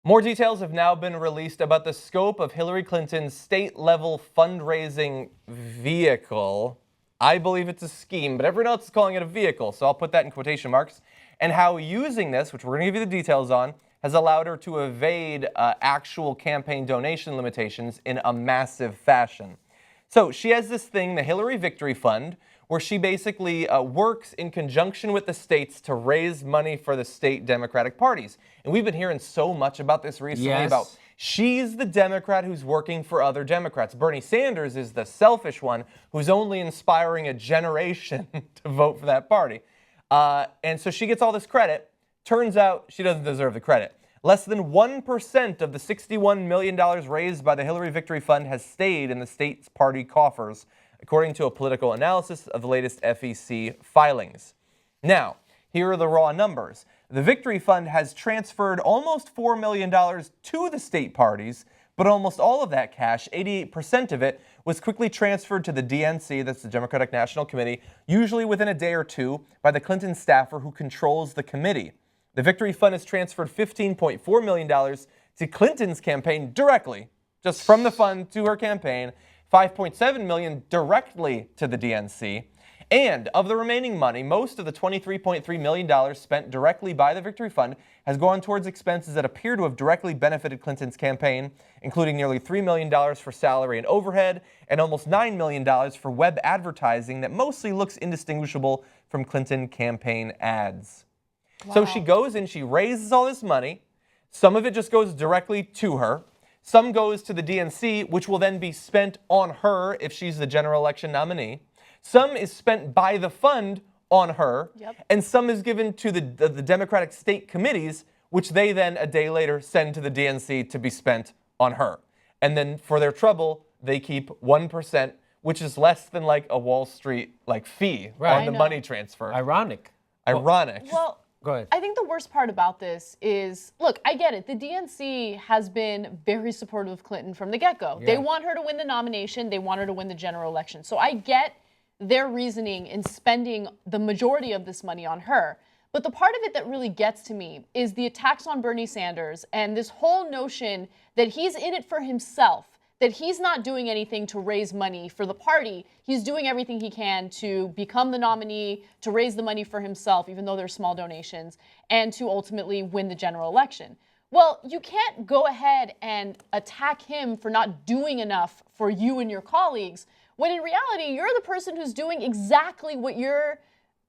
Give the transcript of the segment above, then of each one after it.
More details have now been released about the scope of Hillary Clinton's state-level fundraising vehicle. I believe it's a scheme, but everyone else is calling it a vehicle, so I'll put that in quotation marks. And how using this, which we're going to give you the details on, has allowed her to evade actual campaign donation limitations in a massive fashion. So she has this thing, the Hillary Victory Fund, where she basically works in conjunction with the states to raise money for the state Democratic parties. And we've been hearing so much about this recently, about she's the Democrat who's working for other Democrats. Bernie Sanders is the selfish one who's only inspiring a generation to vote for that party. And so she gets all this credit. Turns out she doesn't deserve the credit. Less than 1% of the $61 million raised by the Hillary Victory Fund has stayed in the state's party coffers, according to a political analysis of the latest FEC filings. Now, here are the raw numbers. The Victory Fund has transferred almost $4 million to the state parties, but almost all of that cash, 88% of it, was quickly transferred to the DNC, that's the Democratic National Committee, usually within a day or two, by the Clinton staffer who controls the committee. The Victory Fund has transferred $15.4 million to Clinton's campaign directly, just from the fund to her campaign, $5.7 million directly to the DNC. And of the remaining money, most of the $23.3 million spent directly by the Victory Fund has gone towards expenses that appear to have directly benefited Clinton's campaign, including nearly $3 million for salary and overhead, and almost $9 million for web advertising that mostly looks indistinguishable from Clinton campaign ads. Wow. So she goes and she raises all this money. Some of it just goes directly to her. Some goes to the DNC, which will then be spent on her if she's the general election nominee. Some is spent by the fund on her. Yep. And some is given to the Democratic state committees, which they then a day later send to the DNC to be spent on her. And then for their trouble, they keep 1%, which is less than like a Wall Street fee on the money transfer. Ironic. Well, go ahead. I think the worst part about this is, look, I get it. The DNC has been very supportive of Clinton from the get-go. Yeah. They want her to win the nomination. They want her to win the general election. So I get their reasoning in spending the majority of this money on her. But the part of it that really gets to me is the attacks on Bernie Sanders and this whole notion that he's in it for himself, that he's not doing anything to raise money for the party. He's doing everything he can to become the nominee, to raise the money for himself, even though they're small donations, and to ultimately win the general election. Well, you can't go ahead and attack him for not doing enough for you and your colleagues, when in reality, you're the person who's doing exactly what you're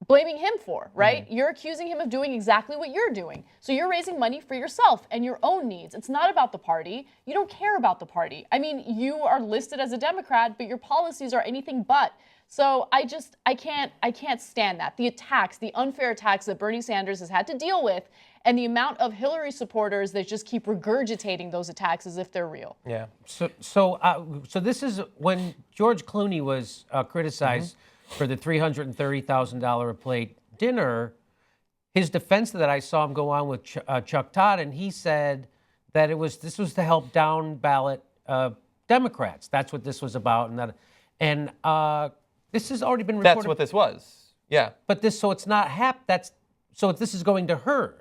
blaming him for, right? Mm-hmm. You're accusing him of doing exactly what you're doing. So you're raising money for yourself and your own needs. It's not about the party. You don't care about the party. I mean, you are listed as a Democrat, but your policies are anything but. So I can't stand that. The attacks, the unfair attacks that Bernie Sanders has had to deal with, and the amount of Hillary supporters that just keep regurgitating those attacks as if they're real. Yeah. So this is when George Clooney was criticized for the $330,000 a plate dinner. His defense that I saw him go on with Chuck Todd, and he said that this was to help down ballot Democrats. That's what this was about, this has already been reported. That's what this was. Yeah. But this is going to her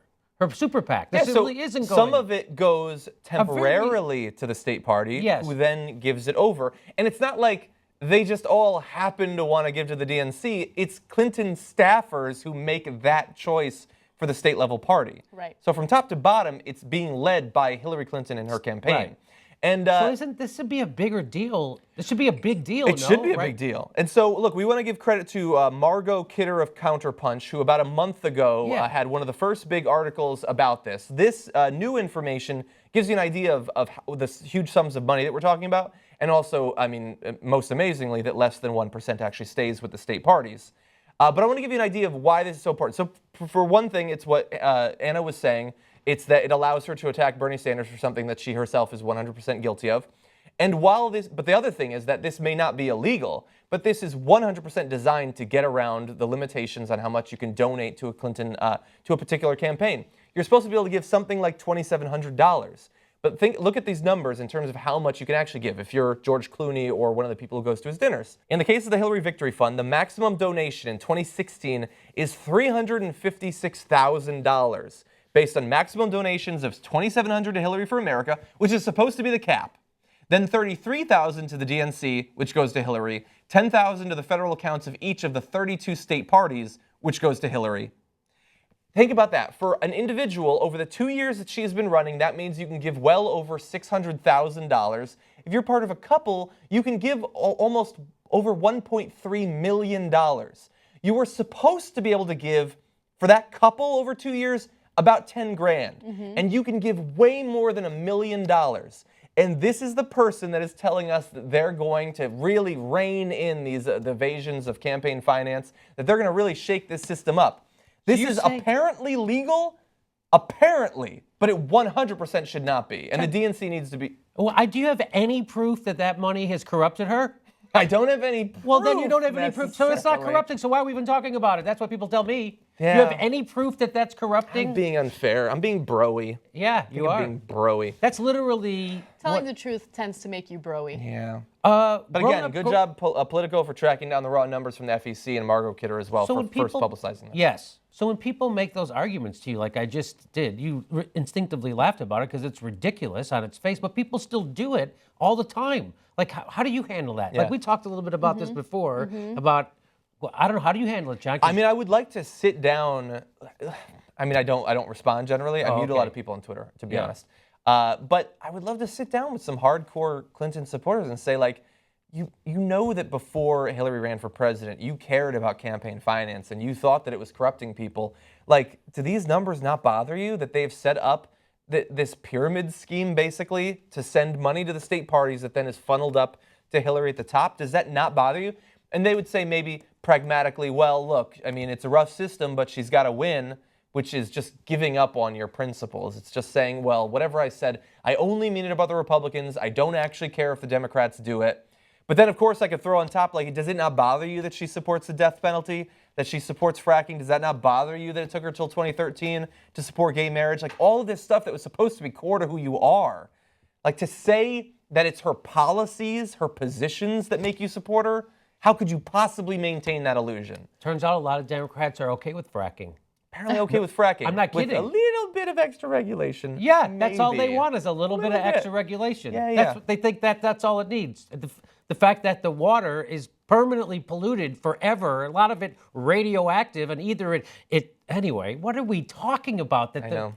super PAC. This really isn't going. Some of it goes temporarily to the state party, who then gives it over. And it's not like they just all happen to want to give to the DNC. It's Clinton staffers who make that choice for the state level party. Right. So from top to bottom, it's being led by Hillary Clinton and her campaign. Right. And so this should be a bigger deal. This should be a big deal. It should be a big deal. And so, look, we want to give credit to Margot Kidder of Counterpunch, who about a month ago had one of the first big articles about this. This new information gives you an idea of how the huge sums of money that we're talking about. And also, I mean, most amazingly, that less than 1% actually stays with the state parties. But I want to give you an idea of why this is so important. So for one thing, it's what Anna was saying. It's that it allows her to attack Bernie Sanders for something that she herself is 100% guilty of. And but the other thing is that this may not be illegal, but this is 100% designed to get around the limitations on how much you can donate to a to a particular campaign. You're supposed to be able to give something like $2,700. But look at these numbers in terms of how much you can actually give if you're George Clooney or one of the people who goes to his dinners. In the case of the Hillary Victory Fund, the maximum donation in 2016 is $356,000. based on maximum donations of $2,700 to Hillary for America, which is supposed to be the cap. Then $33,000 to the DNC, which goes to Hillary. $10,000 to the federal accounts of each of the 32 state parties, which goes to Hillary. Think about that. For an individual, over the 2 years that she's been running, that means you can give well over $600,000. If you're part of a couple, you can give almost over $1.3 million. You were supposed to be able to give, for that couple over 2 years, about 10 grand. And you can give way more than $1 million. And this is the person that is telling us that they're going to really rein in these the evasions of campaign finance, that they're going to really shake this system up. This is apparently legal, apparently, but it 100% should not be. And the DNC needs to be. Well, do you have any proof that that money has corrupted her? I don't have any proof. Well, then you don't have any proof, so it's not corrupting. So why are we even talking about it? That's what people tell me. Yeah. Do you have any proof that that's corrupting? I'm being unfair. I'm being bro-y. Yeah, you are. I'm being bro-y. That's literally Telling the truth tends to make you bro-y. Yeah. But But again, good job, Politico, for tracking down the raw numbers from the FEC and Margot Kidder as well for first publicizing this. Yes. So when people make those arguments to you, like I just did, you instinctively laughed about it because it's ridiculous on its face, but people still do it all the time. Like, how do you handle that? Yeah. Like, we talked a little bit about this before, about, well, I don't know, how do you handle it, John? I mean, I would like to sit down. I mean, I don't respond generally. I mute a lot of people on Twitter, to be honest. But I would love to sit down with some hardcore Clinton supporters and say, like, you know that before Hillary ran for president, you cared about campaign finance and you thought that it was corrupting people. Like, do these numbers not bother you that they've set up this pyramid scheme, basically, to send money to the state parties that then is funneled up to Hillary at the top? Does that not bother you? And they would say maybe pragmatically, well, look, I mean, it's a rough system, but she's got to win, which is just giving up on your principles. It's just saying, well, whatever I said, I only mean it about the Republicans. I don't actually care if the Democrats do it. But then, of course, I could throw on top, like, does it not bother you that she supports the death penalty, that she supports fracking? Does that not bother you that it took her till 2013 to support gay marriage? Like, all of this stuff that was supposed to be core to who you are. Like, to say that it's her policies, her positions that make you support her, how could you possibly maintain that illusion? Turns out a lot of Democrats are okay with fracking. Apparently okay with fracking. I'm not kidding. With a little bit of extra regulation. Yeah, that's all they maybe. want is a little bit of extra regulation. Yeah, That's what they think that's all it needs. The fact that the water is permanently polluted forever, a lot of it radioactive, and either it anyway, what are we talking about? I know.